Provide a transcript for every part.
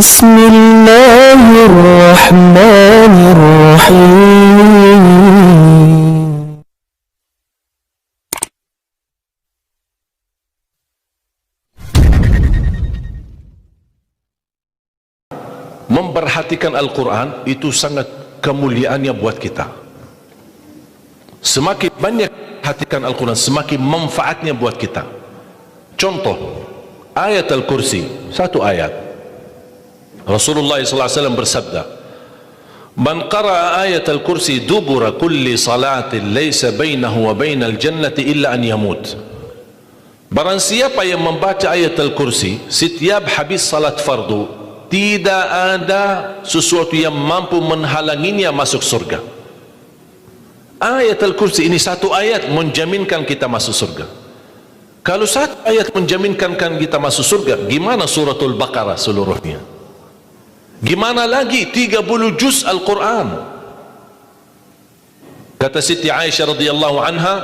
بسم الله الرحمن الرحيم. Memperhatikan Al-Quran itu sangat kemuliaannya buat kita. Semakin banyak perhatikan Al-Quran, semakin manfaatnya buat kita. Contoh, ayat Al-Kursi, satu ayat. Rasulullah SAW bersabda, "Man qara'a ayat Al-Kursi dubura kulli salatin laysa bainahu wa bainal jannati illa an yamut." Barang siapa yang membaca ayat Al-Kursi setiap habis salat fardu, tidak ada sesuatu yang mampu menghalanginya masuk surga. Ayat Al-Kursi ini satu ayat menjaminkan kita masuk surga. Kalau satu ayat menjaminkan kita masuk surga, gimana suratul Baqarah seluruhnya? Gimana lagi 30 juz Al-Quran? Kata Siti Aisyah radhiyallahu anha,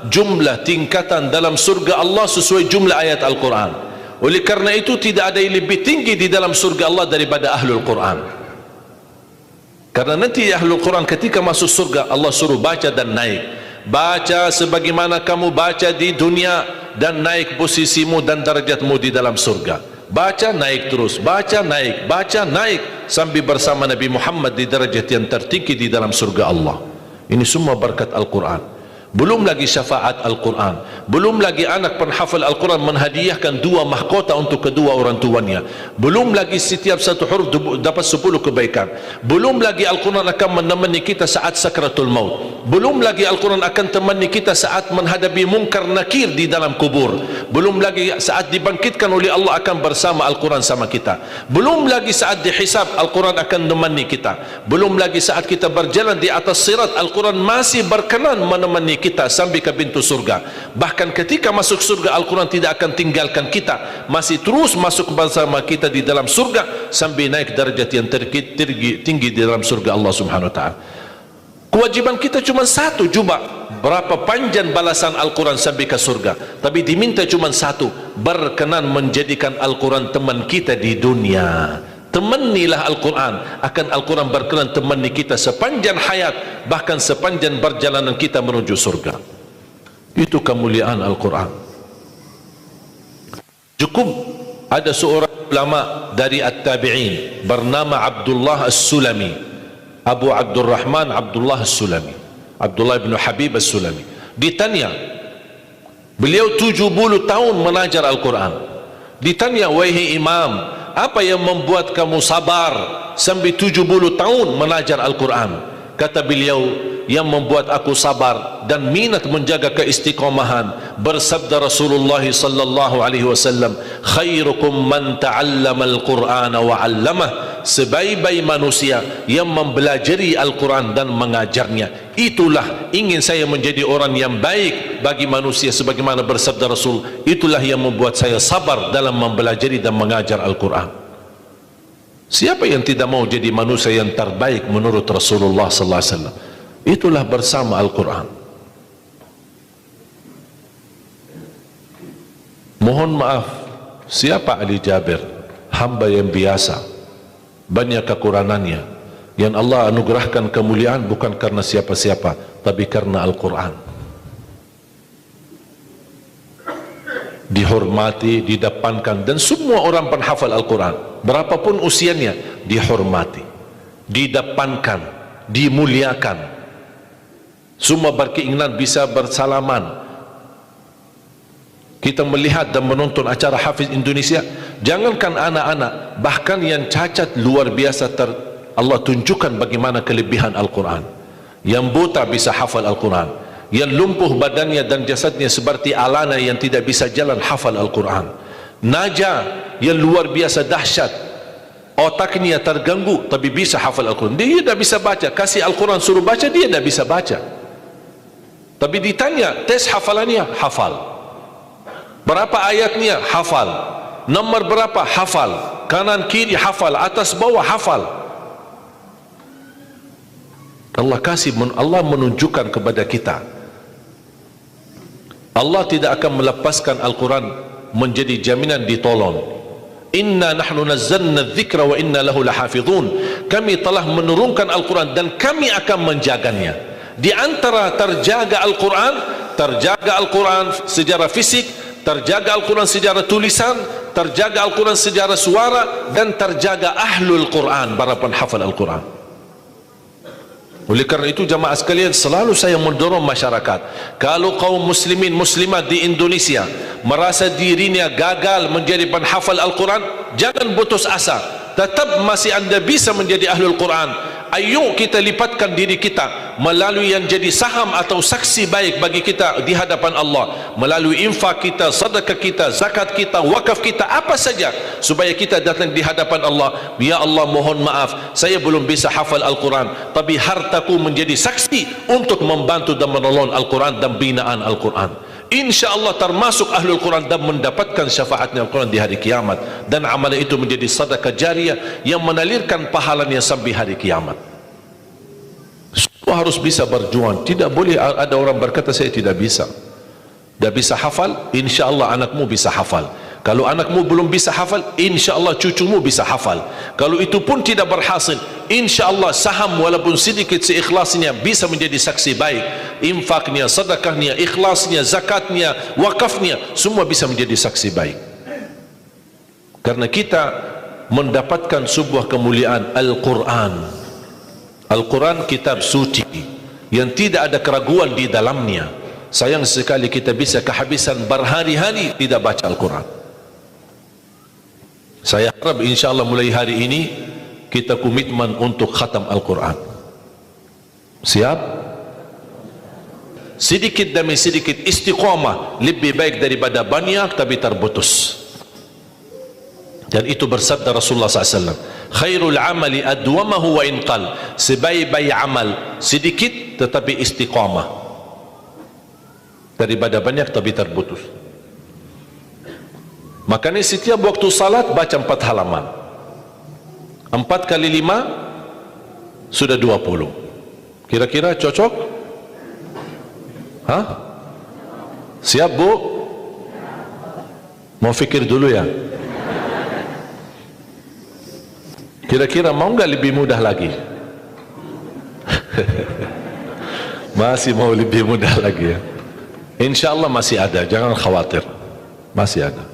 jumlah tingkatan dalam surga Allah sesuai jumlah ayat Al-Quran. Oleh karena itu tidak ada yang lebih tinggi di dalam surga Allah daripada Ahlul Quran. Karena nanti Ahlul Quran ketika masuk surga Allah suruh baca dan naik. Baca sebagaimana kamu baca di dunia dan naik posisimu dan darjatmu di dalam surga. Baca naik terus, baca naik sampai bersama Nabi Muhammad di darjat yang tertinggi di dalam surga Allah. Ini semua berkat Al-Quran. Belum lagi syafaat Al-Quran, belum lagi anak penghafal Al-Quran menghadiahkan 2 mahkota untuk kedua orang tuanya, belum lagi setiap satu huruf dapat 10 kebaikan, belum lagi Al-Quran akan menemani kita saat sakratul maut, belum lagi Al-Quran akan temani kita saat menghadapi mungkar nakir di dalam kubur, belum lagi saat dibangkitkan oleh Allah akan bersama Al-Quran sama kita, belum lagi saat dihisab Al-Quran akan menemani kita, belum lagi saat kita berjalan di atas sirat Al-Quran masih berkenan menemani kita sampai ke pintu surga. Bahkan ketika masuk surga Al-Quran tidak akan tinggalkan kita, masih terus masuk bersama kita di dalam surga sampai naik darjat yang tinggi di dalam surga Allah Subhanahu wa taala. Kewajiban kita cuma satu, coba berapa panjang balasan Al-Quran sampai ke surga, tapi diminta cuma satu, berkenan menjadikan Al-Quran teman kita di dunia. Temanilah Al-Quran, akan Al-Quran berkenan temani kita sepanjang hayat, bahkan sepanjang perjalanan kita menuju surga. Itu kemuliaan Al-Quran. Cukup ada seorang ulama dari At-Tabi'in bernama Abdullah As-Sulami, Abu Abdurrahman Abdullah As-Sulami, Abdullah bin Habib As-Sulami. Ditanya, beliau 70 tahun mengajar Al-Quran. Ditanya, wahai imam, apa yang membuat kamu sabar sampai 70 tahun mengajar Al-Quran? Kata beliau, yang membuat aku sabar dan minat menjaga keistiqomahan, bersabda Rasulullah sallallahu alaihi wasallam, khairukum man ta'allama al-Qur'ana wa 'allamah, sebaik-baik manusia yang mempelajari Al-Quran dan mengajarnya. Itulah ingin saya menjadi orang yang baik bagi manusia, sebagaimana bersabda Rasul, itulah yang membuat saya sabar dalam mempelajari dan mengajar Al-Quran. Siapa yang tidak mau jadi manusia yang terbaik menurut Rasulullah sallallahu alaihi wasallam? Itulah bersama Al-Quran. Mohon maaf, siapa Ali Jabir? Hamba yang biasa, banyak kekurangannya, yang Allah anugerahkan kemuliaan bukan karena siapa-siapa, tapi karena Al-Quran. Dihormati, didepankan, dan semua orang penghafal Al-Quran, berapapun usianya, dihormati, didepankan, dimuliakan. Semua berkeinginan bisa bersalaman. Kita melihat dan menonton acara Hafiz Indonesia, jangankan anak-anak, bahkan yang cacat luar biasa Allah tunjukkan bagaimana kelebihan Al-Quran. Yang buta bisa hafal Al-Quran, yang lumpuh badannya dan jasadnya seperti alana yang tidak bisa jalan hafal Al-Quran. Naja yang luar biasa dahsyat, otaknya terganggu tapi bisa hafal Al-Quran. Dia tidak bisa baca, kasih Al-Quran suruh baca, dia tidak bisa baca. Tapi ditanya tes hafalannya, hafal. Berapa ayatnya? Hafal. Nomor berapa? Hafal. Kanan kiri hafal, atas bawah hafal. Allah menunjukkan kepada kita, Allah tidak akan melepaskan Al-Quran menjadi jaminan ditolong. Inna nahnu nazzalna dzikra wa inna lahu lahafizun. Kami telah menurunkan Al-Quran dan kami akan menjaganya. Di antara terjaga Al-Quran secara fisik, terjaga Al-Quran secara tulisan, terjaga Al-Quran secara suara, dan terjaga ahlul Quran, para penghafal Al-Quran. Oleh kerana itu jamaah sekalian, selalu saya mendorong masyarakat, kalau kaum muslimin muslimat di Indonesia merasa dirinya gagal menjadi penghafal Al-Quran, jangan putus asa, tetap masih anda bisa menjadi ahlul Quran. Ayo kita lipatkan diri kita melalui yang jadi saham atau saksi baik bagi kita di hadapan Allah, melalui infak kita, sedekah kita, zakat kita, wakaf kita, apa saja, supaya kita datang di hadapan Allah. Ya Allah, mohon maaf, saya belum bisa hafal Al-Quran, tapi hartaku menjadi saksi untuk membantu dan menolong Al-Quran dan binaan Al-Quran. InsyaAllah termasuk ahlul Quran dan mendapatkan syafaatnya Al-Quran di hari kiamat, dan amalan itu menjadi sedekah jariah yang menalirkan pahalanya sampai hari kiamat. Semua harus bisa berjuang. Tidak boleh ada orang berkata saya tidak bisa hafal. InsyaAllah anakmu bisa hafal. Kalau anakmu belum bisa hafal, InsyaAllah cucumu bisa hafal. Kalau itu pun tidak berhasil, InsyaAllah saham walaupun sedikit seikhlasnya bisa menjadi saksi baik. Infaknya, sedekahnya, ikhlasnya, zakatnya, wakafnya, semua bisa menjadi saksi baik. Karena kita mendapatkan sebuah kemuliaan Al-Quran. Al-Quran kitab suci yang tidak ada keraguan di dalamnya. Sayang sekali kita bisa kehabisan berhari-hari tidak baca Al-Quran. Saya harap insyaAllah mulai hari ini kita komitmen untuk khatam Al-Quran. Siap? Sedikit demi sedikit istiqamah lebih baik daripada banyak tapi terputus. Dan itu bersabda Rasulullah SAW, khairul amali adwamahu wa inqal. Sebaik-baik amal sedikit tetapi istiqamah daripada banyak tapi terputus. Makanya setiap waktu salat baca 4 halaman. 4 kali 5 sudah 20. Kira-kira cocok? Hah? Siap bu? Mau fikir dulu ya? Kira-kira mau nggak lebih mudah lagi? Masih mau lebih mudah lagi ya? InsyaAllah masih ada, jangan khawatir, masih ada.